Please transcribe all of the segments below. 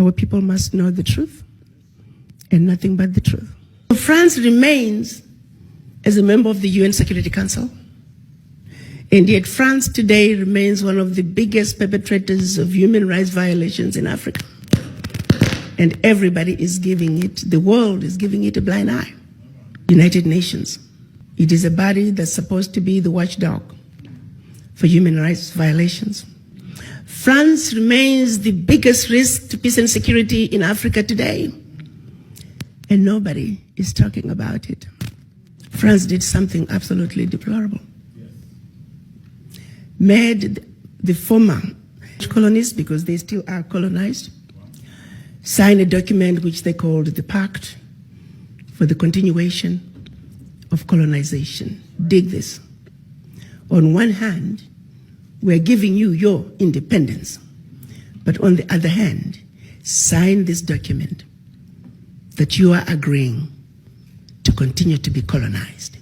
Our people must know the truth and nothing but the truth. France remains as a member of the UN Security Council, and yet France today remains one of the biggest perpetrators of human rights violations in Africa. And everybody is giving it, the world is giving it a blind eye. United Nations, it is a body that's supposed to be the watchdog for human rights violations. France remains the biggest risk to peace and security in Africa today, and nobody is talking about it. France did something absolutely deplorable. Made the former colonists, because they still are colonized, sign a document which they called the Pact for the Continuation of Colonization. Dig this. On one hand, we're giving you your independence, but on the other hand, sign this document that you are agreeing to continue to be colonized.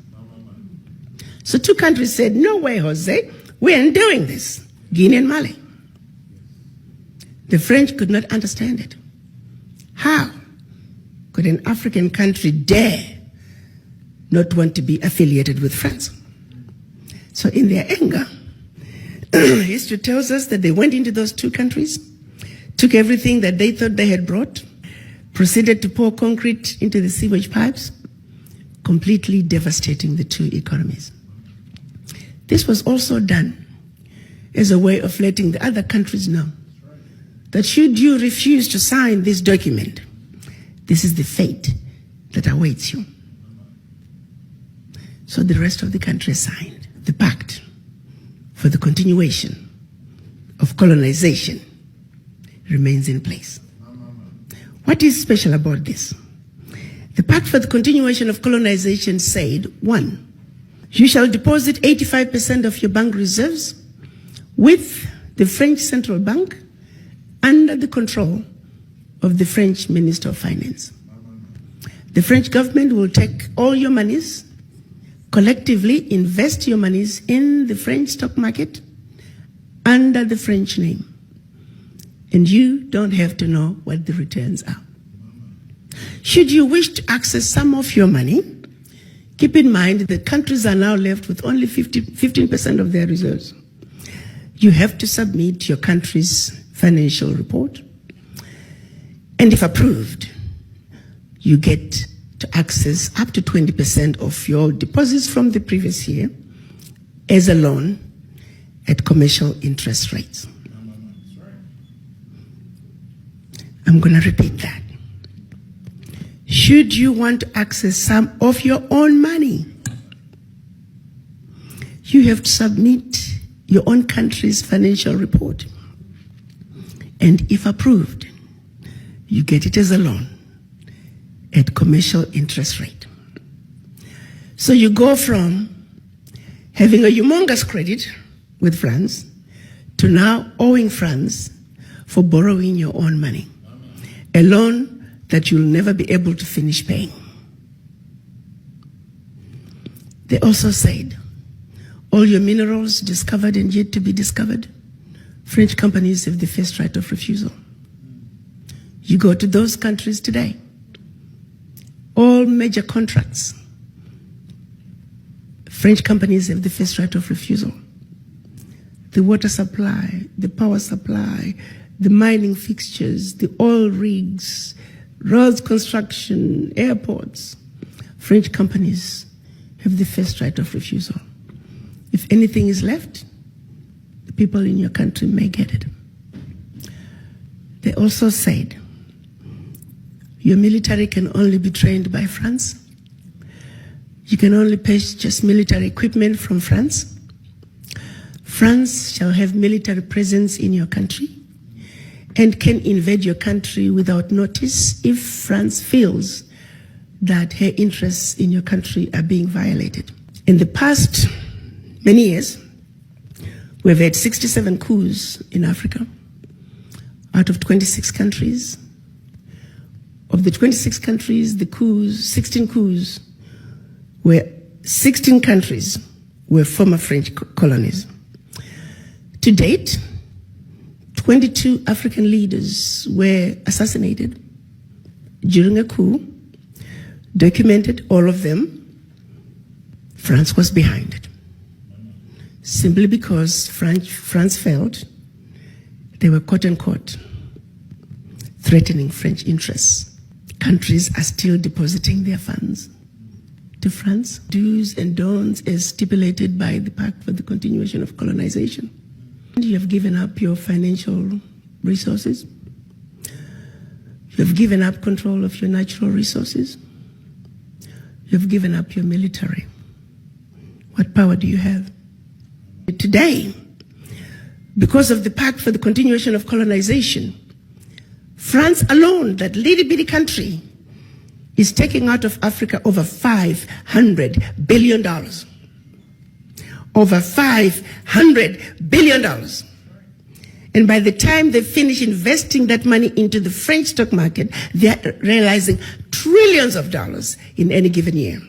So two countries said, no way, Jose, we aren't doing this, Guinea and Mali. The French could not understand it. How could an African country dare not want to be affiliated with France? So in their anger, history tells us that they went into those two countries, took everything that they thought they had brought, proceeded to pour concrete into the sewage pipes, completely devastating the two economies. This was also done as a way of letting the other countries know that should you refuse to sign this document, this is the fate that awaits you. So the rest of the country signed the Pact for the Continuation of Colonization remains in place. What is special about this? The Pact for the Continuation of Colonization said, 1, you shall deposit 85% of your bank reserves with the French Central Bank under the control of the French Minister of Finance. The French government will take all your monies, collectively invest your monies in the French stock market under the French name. And you don't have to know what the returns are. Should you wish to access some of your money, keep in mind that countries are now left with only 15% of their reserves. You have to submit your country's financial report, and if approved, you get to access up to 20% of your deposits from the previous year as a loan at commercial interest rates. I'm going to repeat that. Should you want to access some of your own money, you have to submit your own country's financial report. And if approved, you get it as a loan at commercial interest rate. So you go from having a humongous credit with France to now owing France for borrowing your own money, a loan that you'll never be able to finish paying. They also said, all your minerals discovered and yet to be discovered, French companies have the first right of refusal. You go to those countries today, all major contracts, French companies have the first right of refusal. The water supply, the power supply, the mining fixtures, the oil rigs, roads construction, airports, French companies have the first right of refusal. If anything is left, the people in your country may get it. They also said, your military can only be trained by France. You can only purchase military equipment from France. France shall have military presence in your country and can invade your country without notice if France feels that her interests in your country are being violated. In the past many years, we've had 67 coups in Africa out of 26 countries. Of the 26 countries, the coups, 16 coups, 16 countries were former French colonies. To date, 22 African leaders were assassinated during a coup, documented all of them. France was behind it, simply because France felt they were quote-unquote threatening French interests. Countries are still depositing their funds to France. Do's and don'ts as stipulated by the Pact for the Continuation of Colonization. You have given up your financial resources. You have given up control of your natural resources. You have given up your military. What power do you have? Today, because of the Pact for the Continuation of Colonization, France alone, that little bitty country, is taking out of Africa over $500 billion. Over $500 billion. And by the time they finish investing that money into the French stock market, they're realizing trillions of dollars in any given year.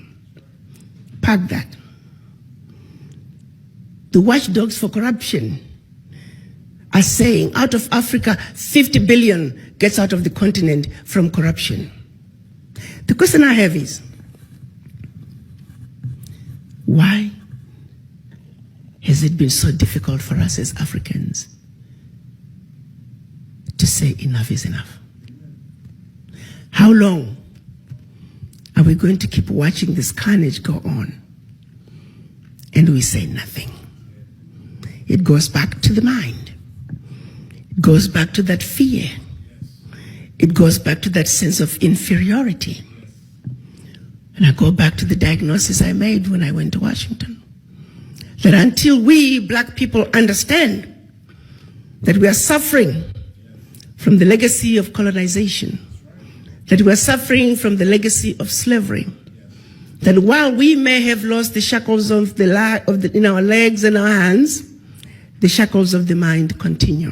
Park that. The watchdogs for corruption are saying out of Africa, 50 billion gets out of the continent from corruption. The question I have is, why has it been so difficult for us as Africans to say enough is enough? How long are we going to keep watching this carnage go on and we say nothing? It goes back to the mind. It goes back to that fear. It goes back to that sense of inferiority. And I go back to the diagnosis I made when I went to Washington. That until we black people understand that we are suffering from the legacy of colonization, that we are suffering from the legacy of slavery, that while we may have lost the shackles of in our legs and our hands, the shackles of the mind continue.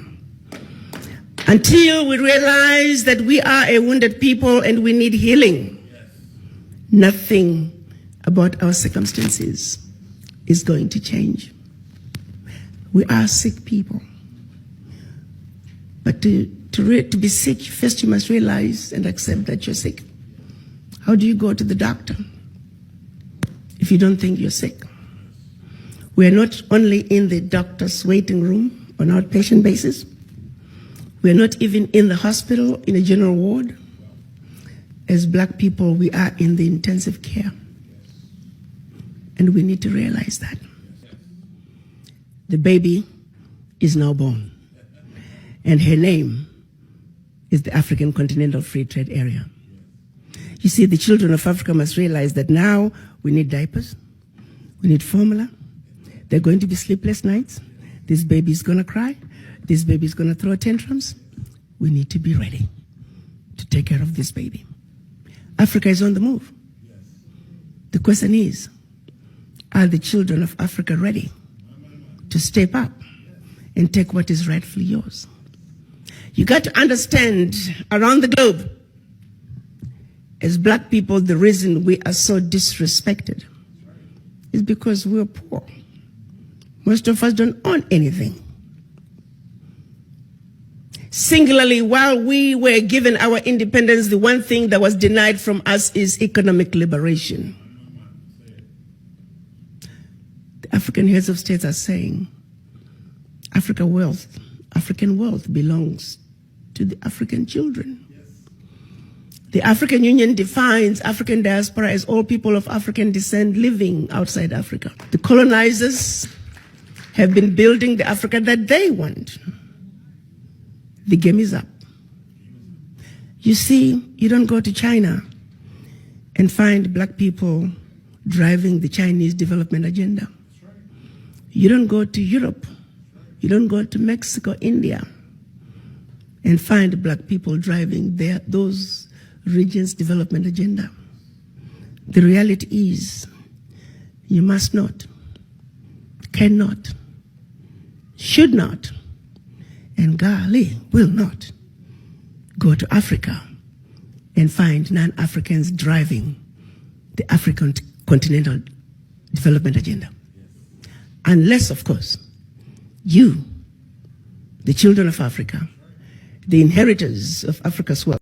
Until we realize that we are a wounded people and we need healing, nothing about our circumstances is going to change. We are sick people. But to be sick, first you must realize and accept that you're sick. How do you go to the doctor if you don't think you're sick? We are not only in the doctor's waiting room on an outpatient basis. We are not even in the hospital in a general ward. As black people, we are in the intensive care. And we need to realize that. The baby is now born. And her name is the African Continental Free Trade Area. You see, the children of Africa must realize that now we need diapers, we need formula. There are going to be sleepless nights. This baby is going to cry. This baby is going to throw tantrums. We need to be ready to take care of this baby. Africa is on the move. The question is, are the children of Africa ready to step up and take what is rightfully yours? You got to understand, around the globe, as black people, the reason we are so disrespected is because we're poor. Most of us don't own anything. Singularly, while we were given our independence, the one thing that was denied from us is economic liberation. The African heads of states are saying African wealth belongs to the African children. The African Union defines African diaspora as all people of African descent living outside Africa. The colonizers have been building the Africa that they want. The game is up. You see, you don't go to China and find black people driving the Chinese development agenda. You don't go to Europe. You don't go to Mexico, India, and find black people driving those regions' development agenda. The reality is, you must not, cannot, should not, and golly, will not go to Africa and find non-Africans driving the African continental development agenda. Unless, of course, you, the children of Africa, the inheritors of Africa's wealth.